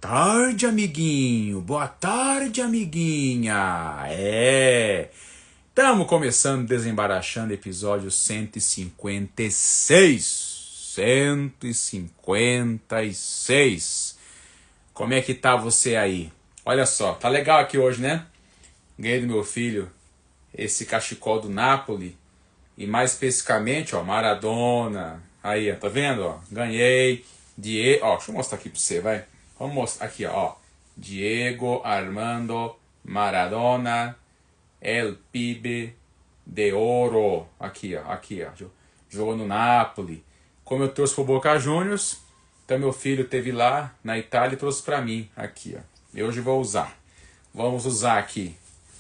tarde, amiguinho. Boa tarde, amiguinha. Estamos começando Desembaraxando, episódio 156. 156. Como é que tá você aí? Olha só, tá legal aqui hoje, né? Ganhei do meu filho esse cachecol do Napoli. E mais especificamente, ó, Maradona. Aí, ó, tá vendo? Ó, ganhei. Ó, deixa eu mostrar aqui pra você, vai. Vamos mostrar aqui, ó. Diego Armando Maradona, El Pibe de Oro. Aqui, ó. Jogou no Napoli. Como eu trouxe pro Boca Juniors, então meu filho teve lá na Itália e trouxe pra mim. Aqui, ó. E hoje vou usar. Vamos usar aqui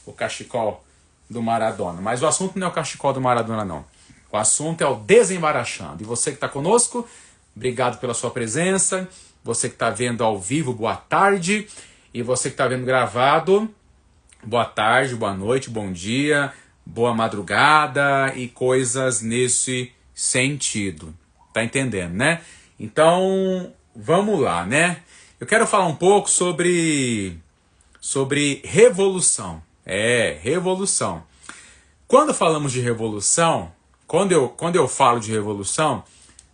o cachecol do Maradona. Mas o assunto não é o cachecol do Maradona, não. O assunto é o Desembaraxando. E você que está conosco, obrigado pela sua presença. Você que está vendo ao vivo, boa tarde. E você que está vendo gravado, boa tarde, boa noite, bom dia, boa madrugada e coisas nesse sentido. Tá entendendo, né? Então, vamos lá, né? Eu quero falar um pouco sobre revolução. Revolução. Quando falamos de revolução, quando eu falo de revolução,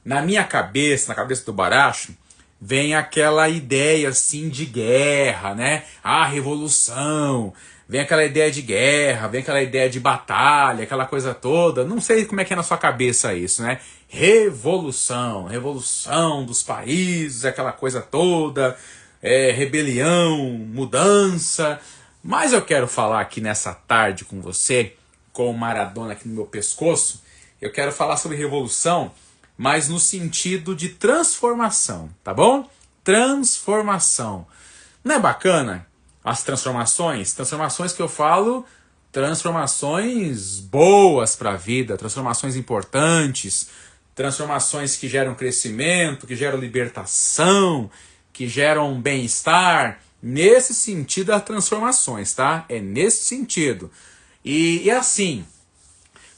na minha cabeça, na cabeça do Baracho, vem aquela ideia assim de guerra, né? Ah, revolução. Vem aquela ideia de guerra, vem aquela ideia de batalha, aquela coisa toda. Não sei como é que é na sua cabeça isso, né? Revolução, revolução dos países, aquela coisa toda, rebelião, mudança. Mas eu quero falar aqui nessa tarde com você, com o Maradona aqui no meu pescoço, eu quero falar sobre revolução, mas no sentido de transformação, tá bom? Transformação. Não é bacana as transformações? Transformações que eu falo, transformações boas para a vida, transformações importantes, transformações que geram crescimento, que geram libertação, que geram bem-estar. Nesse sentido as transformações, tá? É nesse sentido. E assim,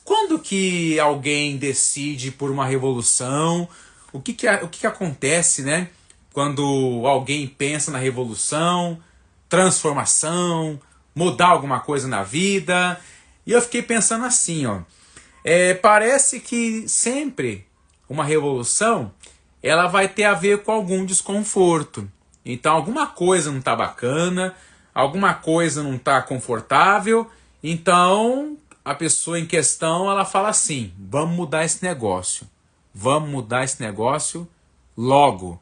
quando que alguém decide por uma revolução, o que acontece, né? Quando alguém pensa na revolução, transformação, mudar alguma coisa na vida. E eu fiquei pensando assim, ó. Parece que sempre uma revolução, ela vai ter a ver com algum desconforto. Então alguma coisa não está bacana, alguma coisa não está confortável, então a pessoa em questão ela fala assim, vamos mudar esse negócio logo,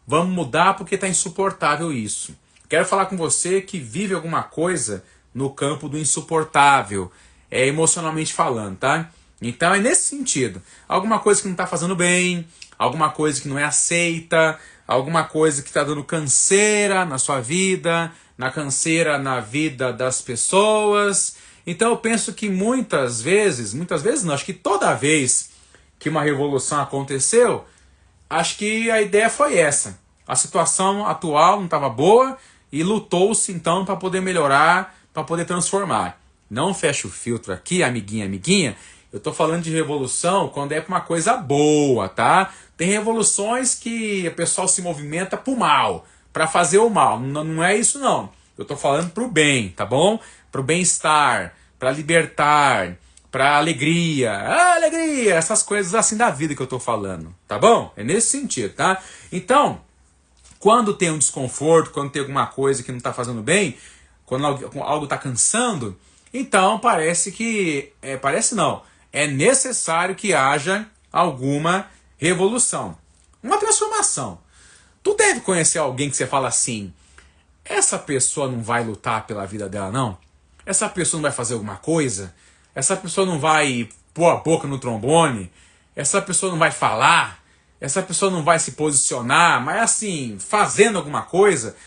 vamos mudar porque está insuportável isso. Quero falar com você que vive alguma coisa no campo do insuportável, emocionalmente falando, tá? Então é nesse sentido, alguma coisa que não está fazendo bem, alguma coisa que não é aceita, alguma coisa que está dando canseira na sua vida, canseira na vida das pessoas. Então eu penso que muitas vezes não, acho que toda vez que uma revolução aconteceu, acho que a ideia foi essa. A situação atual não estava boa e lutou-se então para poder melhorar, para poder transformar. Não fecha o filtro aqui, amiguinha. Eu estou falando de revolução quando é para uma coisa boa, tá? Tem revoluções que o pessoal se movimenta para o mal, para fazer o mal. Não é isso não. Eu estou falando para o bem, tá bom? Para o bem-estar, para libertar, para alegria. Alegria! Essas coisas assim da vida que eu estou falando, tá bom? É nesse sentido, tá? Então, quando tem um desconforto, quando tem alguma coisa que não está fazendo bem, quando algo está cansando, então parece que... parece não. É necessário que haja alguma revolução. Uma transformação. Tu deve conhecer alguém que você fala assim, essa pessoa não vai lutar pela vida dela, não? Essa pessoa não vai fazer alguma coisa? Essa pessoa não vai pôr a boca no trombone? Essa pessoa não vai falar? Essa pessoa não vai se posicionar? Mas assim, fazendo alguma coisa,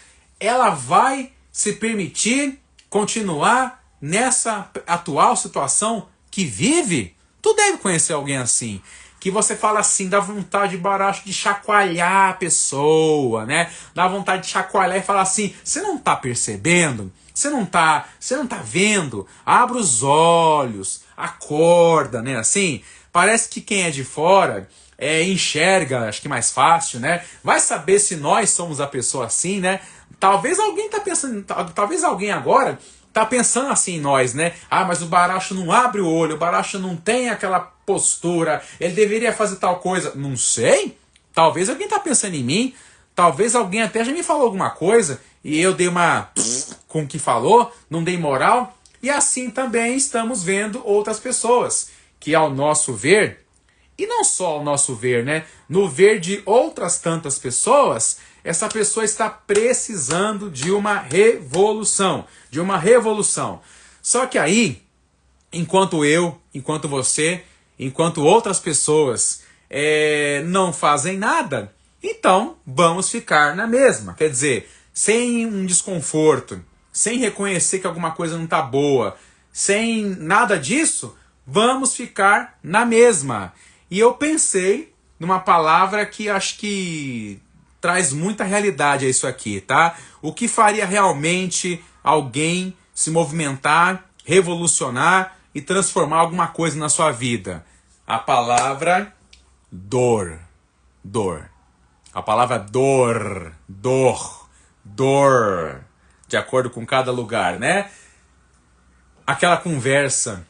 ela vai se permitir continuar nessa atual situação que vive? Tu deve conhecer alguém assim, que você fala assim, dá vontade Baracho de chacoalhar a pessoa, né? Dá vontade de chacoalhar e falar assim, você não tá percebendo? Você não tá vendo? Abra os olhos, acorda, né? Assim, parece que quem é de fora enxerga, acho que mais fácil, né? Vai saber se nós somos a pessoa assim, né? talvez alguém tá pensando, talvez alguém agora tá pensando assim em nós, né? Ah, mas o Baracho não abre o olho, o Baracho não tem aquela postura, ele deveria fazer tal coisa. Não sei. Talvez alguém tá pensando em mim, talvez alguém até já me falou alguma coisa e eu dei uma com o que falou, não dei moral. E assim também estamos vendo outras pessoas que, ao nosso ver, e não só ao nosso ver, né? No ver de outras tantas pessoas, essa pessoa está precisando de uma revolução. De uma revolução. Só que aí, enquanto eu, enquanto você, enquanto outras pessoas não fazem nada, então vamos ficar na mesma. Quer dizer, sem um desconforto, sem reconhecer que alguma coisa não está boa, sem nada disso, vamos ficar na mesma. E eu pensei numa palavra que acho que traz muita realidade a isso aqui, tá? O que faria realmente alguém se movimentar, revolucionar e transformar alguma coisa na sua vida? A palavra dor. Dor. A palavra dor. Dor. Dor. De acordo com cada lugar, né? Aquela conversa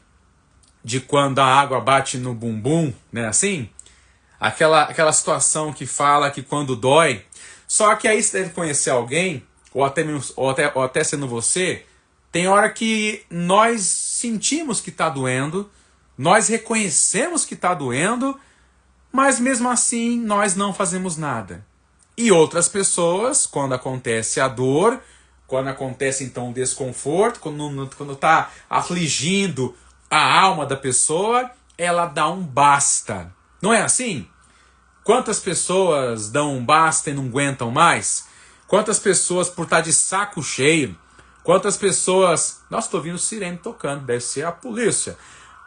de quando a água bate no bumbum, né? Assim? Aquela situação que fala que quando dói. Só que aí você deve conhecer alguém, ou até sendo você, tem hora que nós sentimos que está doendo, nós reconhecemos que está doendo, mas mesmo assim nós não fazemos nada. E outras pessoas, quando acontece a dor, quando acontece então o desconforto, quando está afligindo a alma da pessoa, ela dá um basta. Não é assim? Quantas pessoas dão um basta e não aguentam mais? Quantas pessoas por estar de saco cheio? Quantas pessoas... Nossa, estou ouvindo sirene tocando, deve ser a polícia.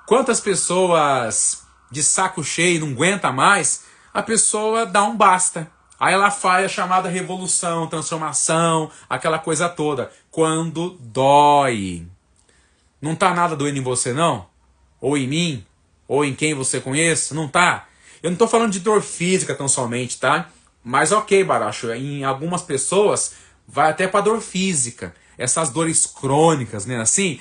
Quantas pessoas de saco cheio não aguenta mais? A pessoa dá um basta. Aí ela faz a chamada revolução, transformação, aquela coisa toda. Quando dói. Não tá nada doendo em você, não? Ou em mim? Ou em quem você conhece? Não tá? Eu não tô falando de dor física tão somente, tá? Mas ok, Baracho, em algumas pessoas vai até pra dor física. Essas dores crônicas, né? Assim,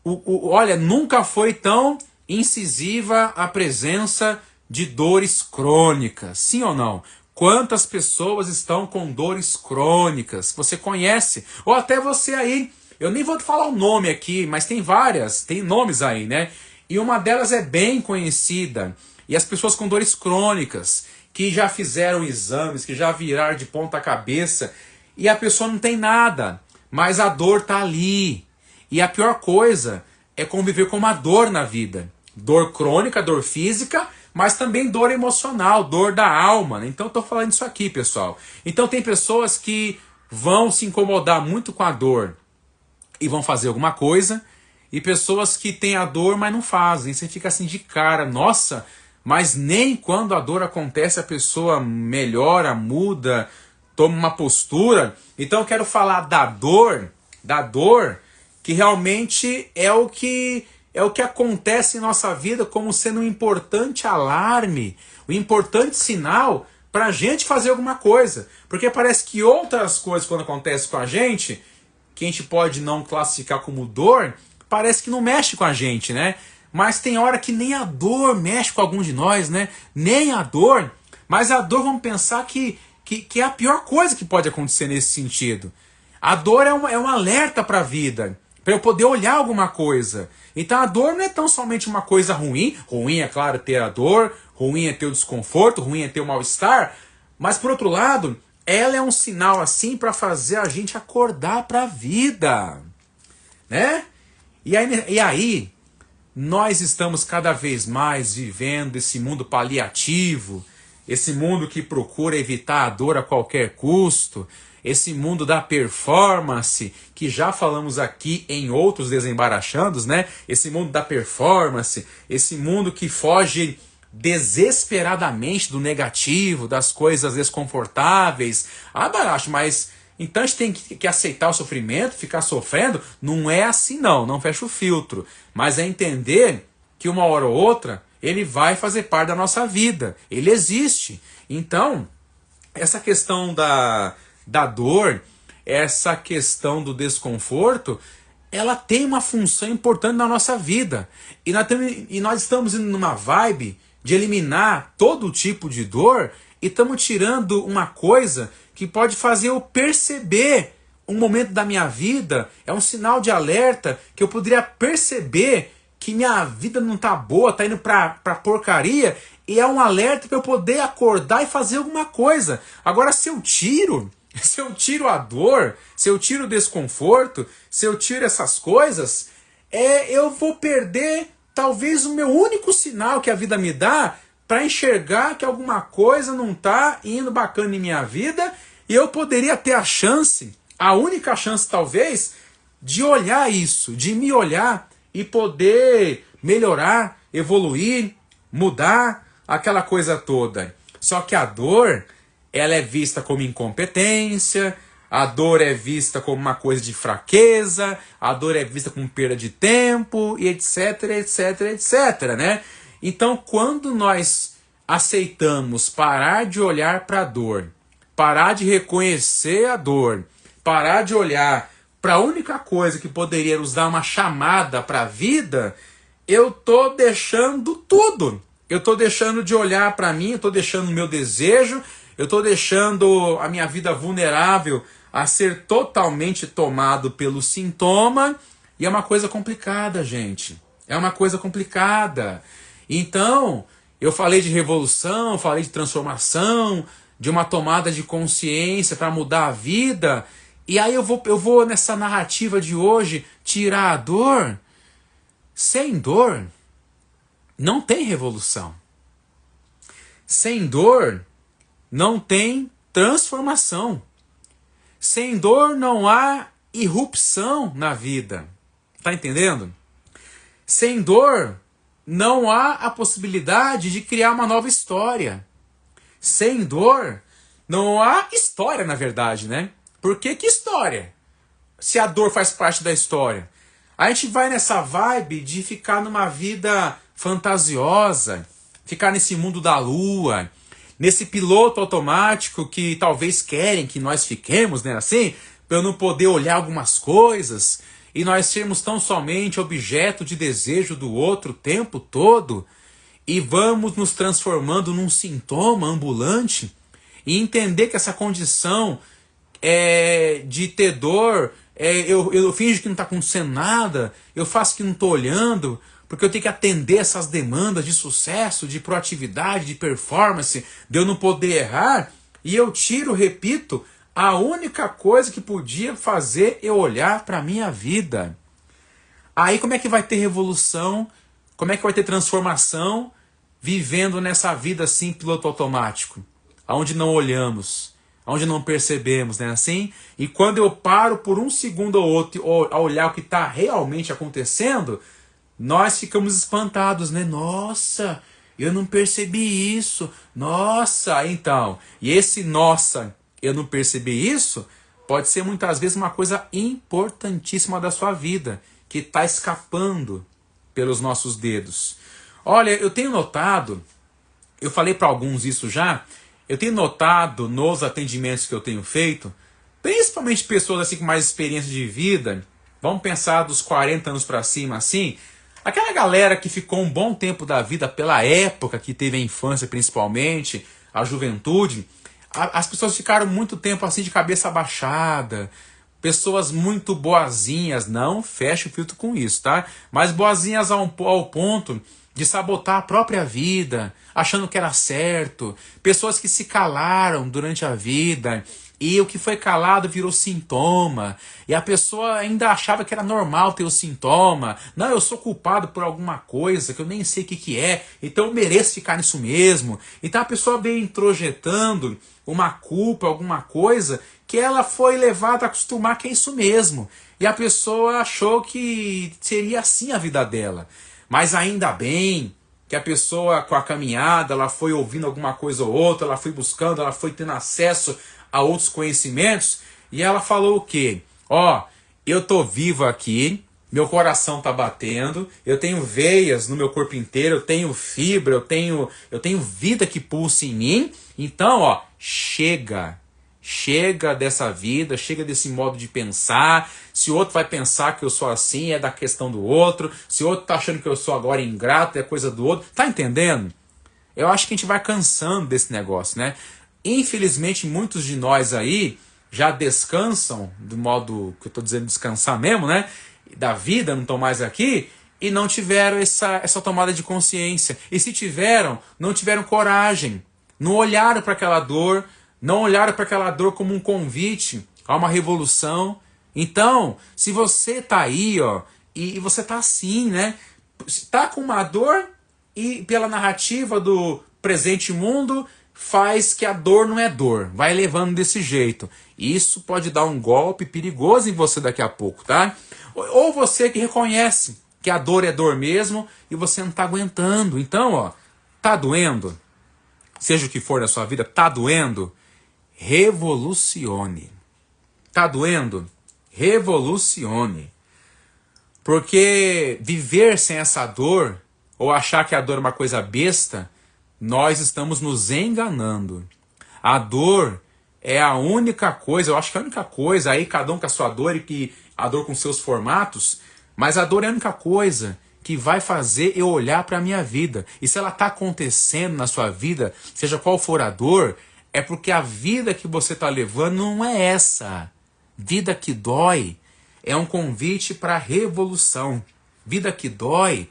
olha, nunca foi tão incisiva a presença de dores crônicas. Sim ou não? Quantas pessoas estão com dores crônicas? Você conhece? Ou até você aí. Eu nem vou te falar o nome aqui, mas tem várias, tem nomes aí, né? E uma delas é bem conhecida. E as pessoas com dores crônicas, que já fizeram exames, que já viraram de ponta cabeça, e a pessoa não tem nada, mas a dor tá ali. E a pior coisa é conviver com uma dor na vida. Dor crônica, dor física, mas também dor emocional, dor da alma, né? Então eu tô falando isso aqui, pessoal. Então tem pessoas que vão se incomodar muito com a dor e vão fazer alguma coisa, e pessoas que têm a dor, mas não fazem. Você fica assim de cara, nossa, mas nem quando a dor acontece a pessoa melhora, muda, toma uma postura. Então eu quero falar da dor, que realmente é o que acontece em nossa vida como sendo um importante alarme, um importante sinal para a gente fazer alguma coisa. Porque parece que outras coisas quando acontecem com a gente, que a gente pode não classificar como dor, parece que não mexe com a gente, né? Mas tem hora que nem a dor mexe com algum de nós, né? Nem a dor. Mas a dor, vamos pensar que é a pior coisa que pode acontecer nesse sentido. A dor é um alerta para a vida, para eu poder olhar alguma coisa. Então a dor não é tão somente uma coisa ruim. Ruim é claro ter a dor, ruim é ter o desconforto, ruim é ter o mal-estar. Mas por outro lado, ela é um sinal assim para fazer a gente acordar para a vida, né? E aí nós estamos cada vez mais vivendo esse mundo paliativo, esse mundo que procura evitar a dor a qualquer custo, esse mundo da performance, que já falamos aqui em outros desembarachandos, né? Esse mundo da performance, esse mundo que foge desesperadamente do negativo, das coisas desconfortáveis. Ah, Baracho, mas então a gente tem que aceitar o sofrimento, ficar sofrendo? Não é assim não fecha o filtro. Mas é entender que uma hora ou outra ele vai fazer parte da nossa vida, ele existe. Então, essa questão da dor, essa questão do desconforto, ela tem uma função importante na nossa vida. E nós estamos indo numa vibe de eliminar todo tipo de dor e estamos tirando uma coisa que pode fazer eu perceber um momento da minha vida, é um sinal de alerta que eu poderia perceber que minha vida não tá boa, tá indo pra porcaria, e é um alerta para eu poder acordar e fazer alguma coisa. Agora, se eu tiro a dor, se eu tiro o desconforto, se eu tiro essas coisas, eu vou perder talvez o meu único sinal que a vida me dá para enxergar que alguma coisa não tá indo bacana em minha vida, e eu poderia ter a chance, a única chance talvez, de olhar isso, de me olhar e poder melhorar, evoluir, mudar, aquela coisa toda. Só que a dor, ela é vista como incompetência, a dor é vista como uma coisa de fraqueza, a dor é vista como perda de tempo, e etc, etc, etc, né? Então, quando nós aceitamos parar de olhar para a dor, parar de reconhecer a dor, parar de olhar para a única coisa que poderia nos dar uma chamada para a vida, eu tô deixando tudo. Eu tô deixando de olhar para mim, eu tô deixando o meu desejo, eu tô deixando a minha vida vulnerável a ser totalmente tomado pelo sintoma, e é uma coisa complicada, gente. É uma coisa complicada. Então, eu falei de revolução, falei de transformação, de uma tomada de consciência para mudar a vida, e aí eu vou nessa narrativa de hoje tirar a dor. Sem dor, não tem revolução. Sem dor, não tem transformação. Sem dor, não há irrupção na vida. Tá entendendo? Sem dor, não há a possibilidade de criar uma nova história. Sem dor, não há história, na verdade, né? Porque que história? Se a dor faz parte da história. A gente vai nessa vibe de ficar numa vida fantasiosa, ficar nesse mundo da lua, nesse piloto automático que talvez querem que nós fiquemos, né, assim, para eu não poder olhar algumas coisas, e nós sermos tão somente objeto de desejo do outro o tempo todo, e vamos nos transformando num sintoma ambulante, e entender que essa condição de ter dor, eu finjo que não está acontecendo nada, eu faço que não estou olhando, porque eu tenho que atender essas demandas de sucesso, de proatividade, de performance, de eu não poder errar, e eu tiro, repito, a única coisa que podia fazer eu olhar para a minha vida. Aí como é que vai ter revolução? Como é que vai ter transformação vivendo nessa vida assim, piloto automático? Onde não olhamos, onde não percebemos, né, assim? E quando eu paro por um segundo ou outro a olhar o que está realmente acontecendo, nós ficamos espantados, né? Nossa, eu não percebi isso. Nossa, então. E esse nossa, eu não percebi isso, pode ser muitas vezes uma coisa importantíssima da sua vida, que está escapando pelos nossos dedos. Olha, eu tenho notado, eu falei para alguns isso já, eu tenho notado nos atendimentos que eu tenho feito, principalmente pessoas assim com mais experiência de vida, vamos pensar dos 40 anos para cima assim, aquela galera que ficou um bom tempo da vida pela época que teve a infância principalmente, a juventude, as pessoas ficaram muito tempo assim de cabeça abaixada, pessoas muito boazinhas, não fecha o filtro com isso, tá? Mas boazinhas ao ponto de sabotar a própria vida, achando que era certo, pessoas que se calaram durante a vida, e o que foi calado virou sintoma, e a pessoa ainda achava que era normal ter o sintoma, não, eu sou culpado por alguma coisa que eu nem sei o que é, então eu mereço ficar nisso mesmo. Então a pessoa veio introjetando uma culpa, alguma coisa, que ela foi levada a acostumar que é isso mesmo, e a pessoa achou que seria assim a vida dela. Mas ainda bem que a pessoa, com a caminhada, ela foi ouvindo alguma coisa ou outra, ela foi buscando, ela foi tendo acesso a outros conhecimentos, e ela falou o quê? Ó, eu tô vivo aqui, meu coração tá batendo, eu tenho veias no meu corpo inteiro, eu tenho fibra, eu tenho vida que pulsa em mim, então, ó, chega, Chega dessa vida, chega desse modo de pensar. Se o outro vai pensar que eu sou assim, é da questão do outro. Se o outro tá achando que eu sou agora ingrato, é coisa do outro. Tá entendendo? Eu acho que a gente vai cansando desse negócio, né? Infelizmente, muitos de nós aí já descansam, do modo que eu tô dizendo descansar mesmo, né? Da vida, não estão mais aqui, e não tiveram essa tomada de consciência. E se tiveram, não tiveram coragem. Não olharam para aquela dor, não olharam para aquela dor como um convite a uma revolução. Então, se você tá aí, ó, e você tá assim, né? Tá com uma dor e pela narrativa do presente mundo faz que a dor não é dor. Vai levando desse jeito. Isso pode dar um golpe perigoso em você daqui a pouco, tá? Ou você que reconhece que a dor é dor mesmo e você não tá aguentando. Então, ó, tá doendo? Seja o que for da sua vida, tá doendo? Revolucione. Tá doendo? Revolucione. Porque viver sem essa dor, ou achar que a dor é uma coisa besta, nós estamos nos enganando. A dor é a única coisa, eu acho que é a única coisa, aí cada um com a sua dor e que a dor com seus formatos, mas a dor é a única coisa que vai fazer eu olhar para a minha vida. E se ela está acontecendo na sua vida, seja qual for a dor, é porque a vida que você está levando não é essa. Vida que dói é um convite para revolução. Vida que dói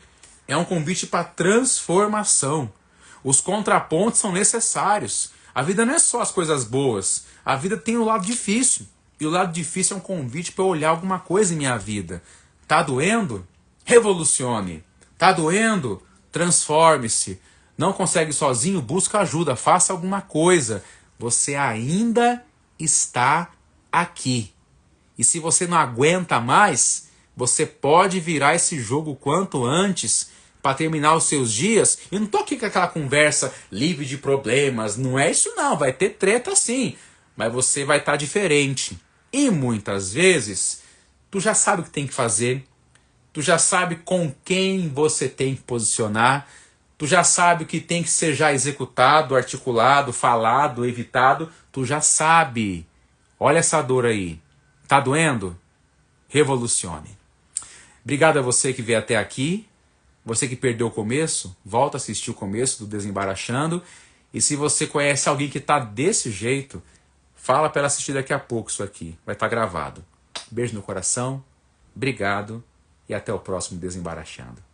é um convite para transformação. Os contrapontos são necessários. A vida não é só as coisas boas. A vida tem o lado difícil. E o lado difícil é um convite para eu olhar alguma coisa em minha vida. Tá doendo? Revolucione. Tá doendo? Transforme-se. Não consegue sozinho? Busca ajuda. Faça alguma coisa. Você ainda está aqui. E se você não aguenta mais, você pode virar esse jogo quanto antes para terminar os seus dias. Eu não tô aqui com aquela conversa livre de problemas. Não é isso não. Vai ter treta sim. Mas você vai estar diferente. E muitas vezes, tu já sabe o que tem que fazer. Tu já sabe com quem você tem que posicionar. Tu já sabe o que tem que ser já executado, articulado, falado, evitado. Tu já sabe. Olha essa dor aí. Tá doendo? Revolucione. Obrigado a você que veio até aqui. Você que perdeu o começo, volta a assistir o começo do Desembaraxando. E se você conhece alguém que tá desse jeito, fala para ela assistir daqui a pouco isso aqui. Vai estar gravado. Beijo no coração. Obrigado. E até o próximo Desembaraxando.